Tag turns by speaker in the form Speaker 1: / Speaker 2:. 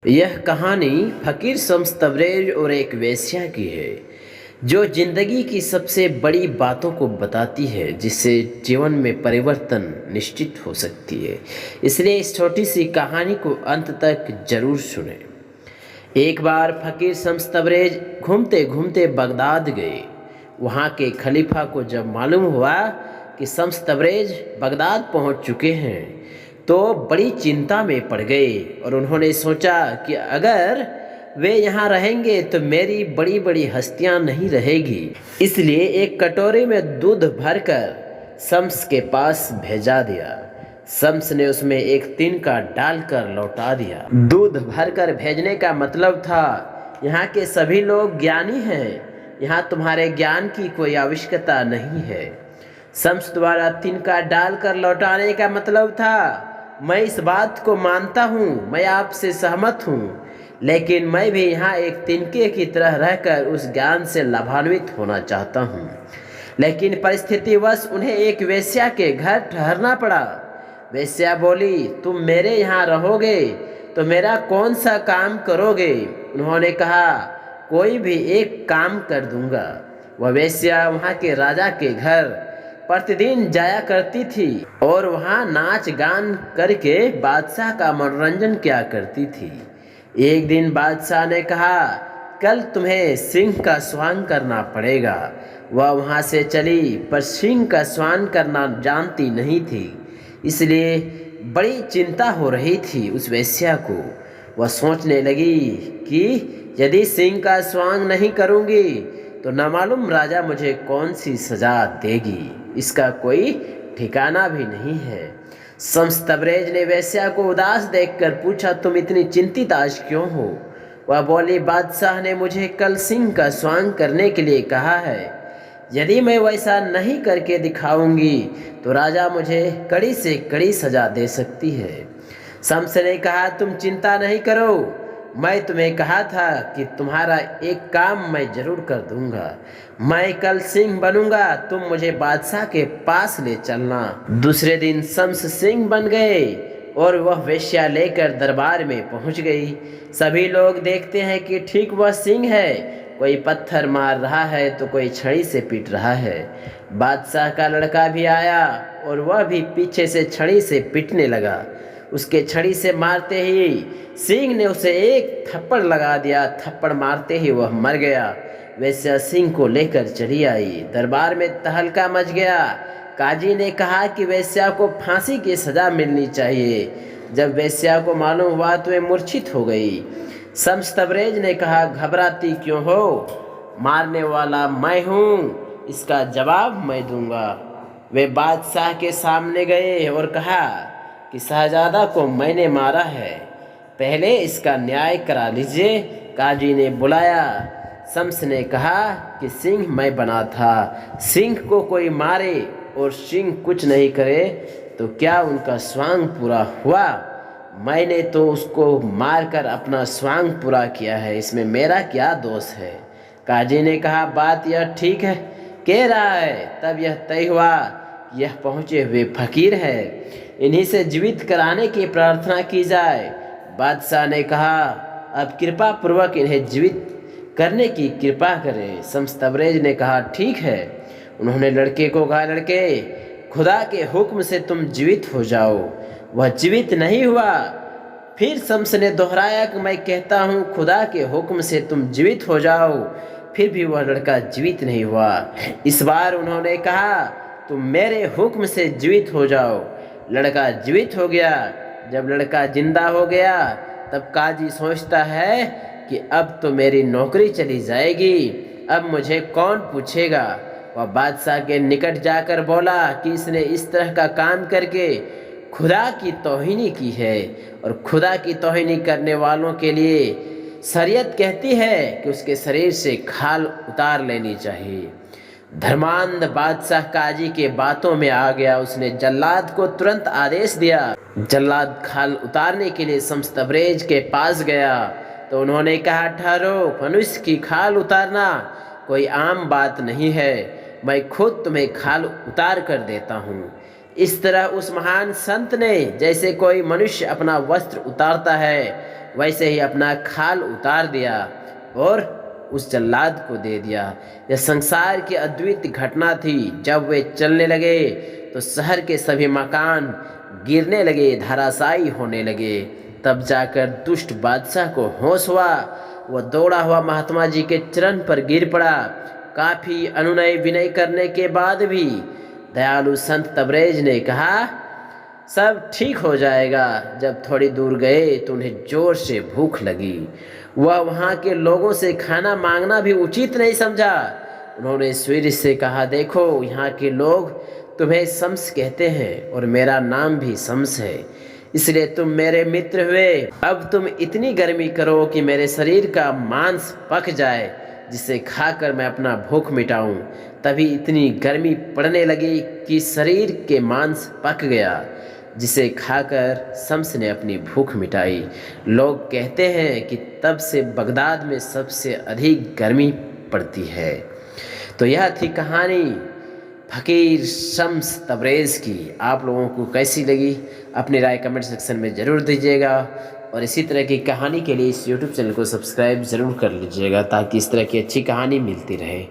Speaker 1: यह कहानी फ़कीर शम्स तबरेज़ और एक वेश्या की है जो ज़िंदगी की सबसे बड़ी बातों को बताती है जिससे जीवन में परिवर्तन निश्चित हो सकती है। इसलिए इस छोटी सी कहानी को अंत तक ज़रूर सुनें। एक बार फ़कीर शम्स तबरेज़ घूमते घूमते बगदाद गए। वहाँ के खलीफा को जब मालूम हुआ कि शम्स तबरेज़ बगदाद पहुँच चुके हैं तो बड़ी चिंता में पड़ गए और उन्होंने सोचा कि अगर वे यहाँ रहेंगे तो मेरी बड़ी बड़ी हस्तियाँ नहीं रहेगी। इसलिए एक कटोरे में दूध भरकर शम्स के पास भेजा दिया। शम्स ने उसमें एक तिनका डालकर लौटा दिया। दूध भरकर भेजने का मतलब था यहाँ के सभी लोग ज्ञानी हैं, यहाँ तुम्हारे ज्ञान की कोई आवश्यकता नहीं है। शम्स द्वारा तिनका डालकर लौटाने का मतलब था मैं इस बात को मानता हूँ, मैं आपसे सहमत हूँ, लेकिन मैं भी यहाँ एक तिनके की तरह रहकर उस ज्ञान से लाभान्वित होना चाहता हूँ। लेकिन परिस्थितिवश उन्हें एक वेश्या के घर ठहरना पड़ा। वेश्या बोली, तुम मेरे यहाँ रहोगे तो मेरा कौन सा काम करोगे? उन्होंने कहा, कोई भी एक काम कर दूंगा। वह वेश्या वहाँ के राजा के घर प्रतिदिन जाया करती थी और वहाँ नाच गान करके बादशाह का मनोरंजन किया करती थी। एक दिन बादशाह ने कहा, कल तुम्हें सिंह का स्वांग करना पड़ेगा। वह वहाँ से चली पर सिंह का स्वांग करना जानती नहीं थी, इसलिए बड़ी चिंता हो रही थी उस वेश्या को। वह सोचने लगी कि यदि सिंह का स्वांग नहीं करूँगी तो न मालूम राजा मुझे कौन सी सजा देगी, इसका कोई ठिकाना भी नहीं है। शम्स तबरेज़ ने वेश्या को उदास देखकर पूछा, तुम इतनी चिंतित आज क्यों हो? वह बोली, बादशाह ने मुझे कल सिंह का स्वांग करने के लिए कहा है। यदि मैं वैसा नहीं करके दिखाऊंगी तो राजा मुझे कड़ी से कड़ी सजा दे सकती है। शम्स ने कहा, तुम चिंता नहीं करो, मैं तुम्हें कहा था कि तुम्हारा एक काम मैं जरूर कर दूंगा। मैं कल सिंह बनूंगा, तुम मुझे बादशाह के पास ले चलना। दूसरे दिन शम्स सिंह बन गए और वह वेश्या लेकर दरबार में पहुंच गई। सभी लोग देखते हैं कि ठीक वह सिंह है, कोई पत्थर मार रहा है तो कोई छड़ी से पीट रहा है। बादशाह का लड़का भी आया और वह भी पीछे से छड़ी से पीटने लगा। उसके छड़ी से मारते ही सिंह ने उसे एक थप्पड़ लगा दिया। थप्पड़ मारते ही वह मर गया। वेश्या सिंह को लेकर चली आई। दरबार में तहलका मच गया। काजी ने कहा कि वेश्या को फांसी की सज़ा मिलनी चाहिए। जब वेश्या को मालूम हुआ तो वह मूर्छित हो गई। शम्स तबरेज़ ने कहा, घबराती क्यों हो? मारने वाला मैं हूँ, इसका जवाब मैं दूंगा। वे बादशाह के सामने गए और कहा कि शहजादा को मैंने मारा है, पहले इसका न्याय करा लीजिए। काजी ने बुलाया। शम्स ने कहा कि सिंह मैं बना था, सिंह को कोई मारे और सिंह कुछ नहीं करे तो क्या उनका स्वांग पूरा हुआ? मैंने तो उसको मारकर अपना स्वांग पूरा किया है, इसमें मेरा क्या दोष है? काजी ने कहा, बात यह ठीक है कह रहा है। तब यह तय हुआ, यह पहुँचे हुए फकीर है, इन्हीं से जीवित कराने की प्रार्थना की जाए। बादशाह ने कहा, अब कृपा पूर्वक इन्हें जीवित करने की कृपा करें। शम्स तबरेज़ ने कहा, ठीक है। उन्होंने लड़के को कहा, लड़के, खुदा के हुक्म से तुम जीवित हो जाओ। वह जीवित नहीं हुआ। फिर शम्स ने दोहराया कि मैं कहता हूँ खुदा के हुक्म से तुम जीवित हो जाओ। फिर भी वह लड़का जीवित नहीं हुआ। इस बार उन्होंने कहा, तुम मेरे हुक्म से जीवित हो जाओ। लड़का जीवित हो गया। जब लड़का जिंदा हो गया तब काजी सोचता है कि अब तो मेरी नौकरी चली जाएगी, अब मुझे कौन पूछेगा। वह बादशाह के निकट जाकर बोला कि इसने इस तरह का काम करके खुदा की तौहीनी की है और खुदा की तौहीनी करने वालों के लिए शरीयत कहती है कि उसके शरीर से खाल उतार लेनी चाहिए। धर्मांध बादशाह काजी के बातों में आ गया। उसने जल्लाद को तुरंत आदेश दिया। जल्लाद खाल उतारने के लिए शम्स तबरेज़ के पास गया तो उन्होंने कहा, ठहरो, मनुष्य की खाल उतारना कोई आम बात नहीं है, मैं खुद तुम्हें खाल उतार कर देता हूँ। इस तरह उस महान संत ने जैसे कोई मनुष्य अपना वस्त्र उतारता है वैसे ही अपना खाल उतार दिया और उस जल्लाद को दे दिया। यह संसार की अद्वितीय घटना थी। जब वे चलने लगे तो शहर के सभी मकान गिरने लगे, धराशायी होने लगे। तब जाकर दुष्ट बादशाह को होश हुआ। वह दौड़ा हुआ महात्मा जी के चरण पर गिर पड़ा। काफ़ी अनुनय विनय करने के बाद भी दयालु संत तबरेज ने कहा, सब ठीक हो जाएगा। जब थोड़ी दूर गए तो उन्हें जोर से भूख लगी। वह वहाँ के लोगों से खाना मांगना भी उचित नहीं समझा। उन्होंने सूर्य से कहा, देखो यहाँ के लोग तुम्हें शम्स कहते हैं और मेरा नाम भी शम्स है, इसलिए तुम मेरे मित्र हुए। अब तुम इतनी गर्मी करो कि मेरे शरीर का मांस पक जाए, जिसे खाकर मैं अपना भूख मिटाऊं। तभी इतनी गर्मी पड़ने लगी कि शरीर के मांस पक गया, जिसे खाकर शम्स ने अपनी भूख मिटाई। लोग कहते हैं कि तब से बगदाद में सबसे अधिक गर्मी पड़ती है। तो यह थी कहानी फ़कीर शम्स तबरेज़ की। आप लोगों को कैसी लगी अपनी राय कमेंट सेक्शन में ज़रूर दीजिएगा, और इसी तरह की कहानी के लिए इस YouTube चैनल को सब्सक्राइब ज़रूर कर लीजिएगा, ताकि इस तरह की अच्छी कहानी मिलती रहे।